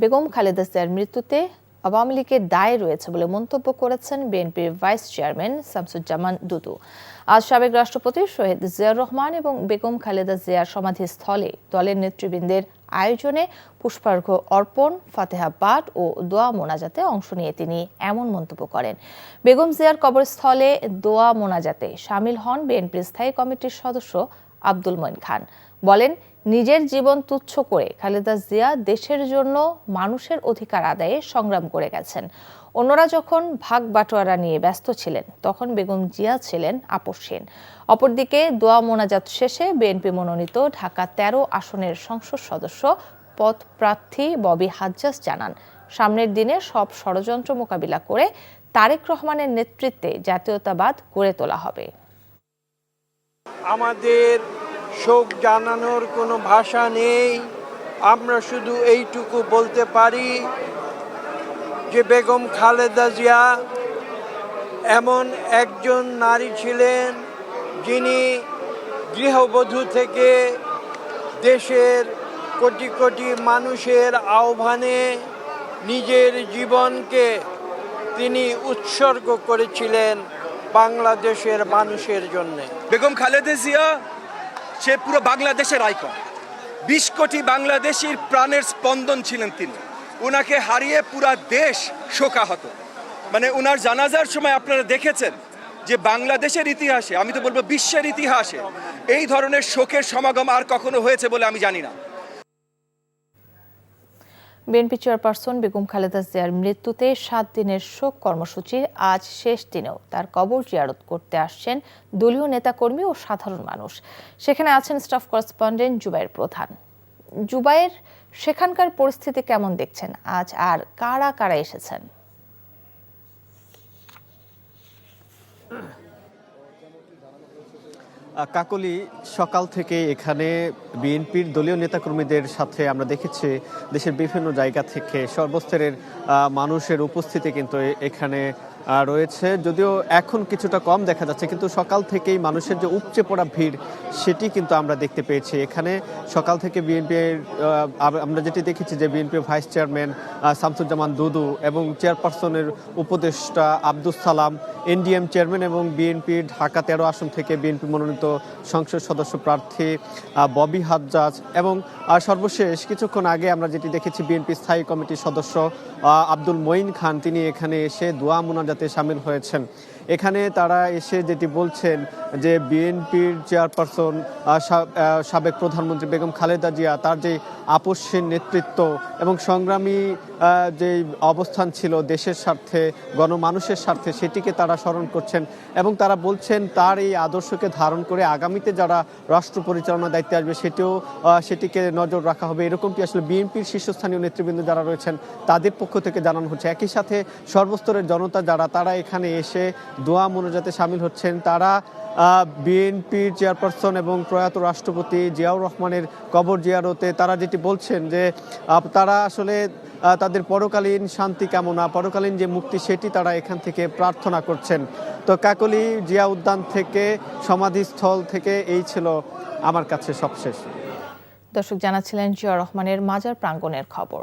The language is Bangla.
বেগম খালেদা জিয়ার মৃত্যুতে আওয়ামী লীগের দায় রয়েছে বলে মন্তব্য করেছেন বিএনপির ভাইস চেয়ারম্যান শামসুজ্জামান দুদু। আজ সাবেক রাষ্ট্রপতি শহীদ জিয়াউর রহমান এবং বেগম খালেদা জিয়ার সমাধিস্থলে দলের নেতৃবৃন্দের আয়োজনে পুষ্পার্ঘ্য অর্পণ, ফাতেহা পাঠ ও দোয়া মোনাজাতে অংশ নিয়ে তিনি এমন মন্তব্য করেন। বেগম জিয়ার কবরস্থলে দোয়া মোনাজাতে শামিল হন বিএনপির স্থায়ী কমিটির সদস্য আব্দুল মঈন খান। বলেন, নিজের জীবন তুচ্ছ করে খালেদা জিয়া দেশের জন্য মানুষের অধিকার আদায়ে সংগ্রাম করে গেছেন। অন্যরা যখন ভাগ বাটোয়ারা নিয়ে ব্যস্ত ছিলেন, তখন বেগম জিয়া ছিলেন আপোষহীন। অপরদিকে দোয়া মোনাজাত শেষে বিএনপি মনোনীত ঢাকা ১৩ আসনের সংসদ সদস্য পদ প্রার্থী ববি হাজ্জাজ জানান, সামনের দিনে সব ষড়যন্ত্র মোকাবিলা করে তারেক রহমানের নেতৃত্বে জাতীয়তাবাদ গড়ে তোলা হবে। আমাদের শোক জানানোর কোনো ভাষা নেই। আমরা শুধু এইটুকু বলতে পারি যে বেগম খালেদা জিয়া এমন একজন নারী ছিলেন যিনি গৃহবধূ থেকে দেশের কোটি কোটি মানুষের আহ্বানে নিজের জীবনকে তিনি উৎসর্গ করেছিলেন বাংলাদেশের মানুষের জন্য। বেগম খালেদা জিয়া সে পুরো বাংলাদেশের আইকন, ২০ কোটি বাংলাদেশির প্রাণের স্পন্দন ছিলেন তিনি। ওনাকে হারিয়ে পুরা দেশ শোকাহত। মানে ওনার জানাজার সময় আপনারা দেখেছেন যে বাংলাদেশের ইতিহাসে, আমি তো বলবো বিশ্বের ইতিহাসে, এই ধরনের শোকের সমাগম আর কখনো হয়েছে বলে আমি জানি না। বিএনপি চেয়ারপারসন বেগম খালেদা জিয়ার মৃত্যুতে ৭ দিনের শোক কর্মসূচির আজ শেষ দিনেও তার কবর জিয়ারত করতে আসছেন দলীয় নেতাকর্মী ও সাধারণ মানুষ। সেখানে আছেন স্টাফ করেসপন্ডেন্ট জুবাইর প্রধান। জুবাইর, সেখানকার পরিস্থিতি কেমন দেখছেন আজ, আর কারা কারা এসেছেন? কাকলি, সকাল থেকে এখানে বিএনপির দলীয় নেতাকর্মীদের সাথে আমরা দেখেছি দেশের বিভিন্ন জায়গা থেকে সর্বস্তরের মানুষের উপস্থিতি কিন্তু এখানে রয়েছে। যদিও এখন কিছুটা কম দেখা যাচ্ছে, কিন্তু সকাল থেকেই মানুষের যে উপচে পড়া ভিড় সেটি কিন্তু আমরা দেখতে পেয়েছি। এখানে সকাল থেকে বিএনপির আমরা যেটি দেখেছি যে বিএনপির ভাইস চেয়ারম্যান শামসুজ্জামান দুদু এবং চেয়ারপারসনের উপদেষ্টা আব্দুস সালাম, এনডিএম চেয়ারম্যান এবং বিএনপির ঢাকা ১৩ আসন থেকে বিএনপি মনোনীত সংসদ সদস্য প্রার্থী ববি হাজ্জাজ এবং সর্বশেষ কিছুক্ষণ আগে আমরা যেটি দেখেছি বিএনপি স্থায়ী কমিটির সদস্য আব্দুল মঈন খান, তিনি এখানে এসে দোয়া মোনাজাতে শামিল হয়েছেন। এখানে তারা এসে যেটি বলছেন যে বিএনপির চেয়ারপারসন সাবেক প্রধানমন্ত্রী বেগম খালেদা জিয়া, তার যে আপোষহীন নেতৃত্ব এবং সংগ্রামী যে অবস্থান ছিল দেশের স্বার্থে, গণমানুষের স্বার্থে, সেটিকে তারা স্মরণ করছেন এবং তারা বলছেন তার এই আদর্শকে ধারণ করে আগামীতে যারা রাষ্ট্র পরিচালনার দায়িত্বে আসবে সেটিকে নজর রাখা হবে। এরকমটি আসলে বিএনপির শীর্ষস্থানীয় নেতৃবৃন্দ যারা রয়েছেন তাদের পক্ষ থেকে জানানো হচ্ছে। একই সাথে সর্বস্তরের জনতা তারা এখানে এসে দোয়া মোনাজাতে শামিল হচ্ছেন। তারা বিএনপির চেয়ারপারসন এবং প্রয়াত রাষ্ট্রপতি জিয়াউর রহমানের কবর জিয়ারতে তারা যেটি বলছেন যে তারা আসলে তাদের পরকালীন শান্তি কামনা, পরকালীন যে মুক্তি, সেটি তারা এখান থেকে প্রার্থনা করছেন। তো কাকলি জিয়া উদ্যান থেকে, সমাধিস্থল থেকে এই ছিল আমার কাছে সবশেষ। দর্শক জানাচ্ছিলেন জিয়াউর রহমানের মাজার প্রাঙ্গণের খবর।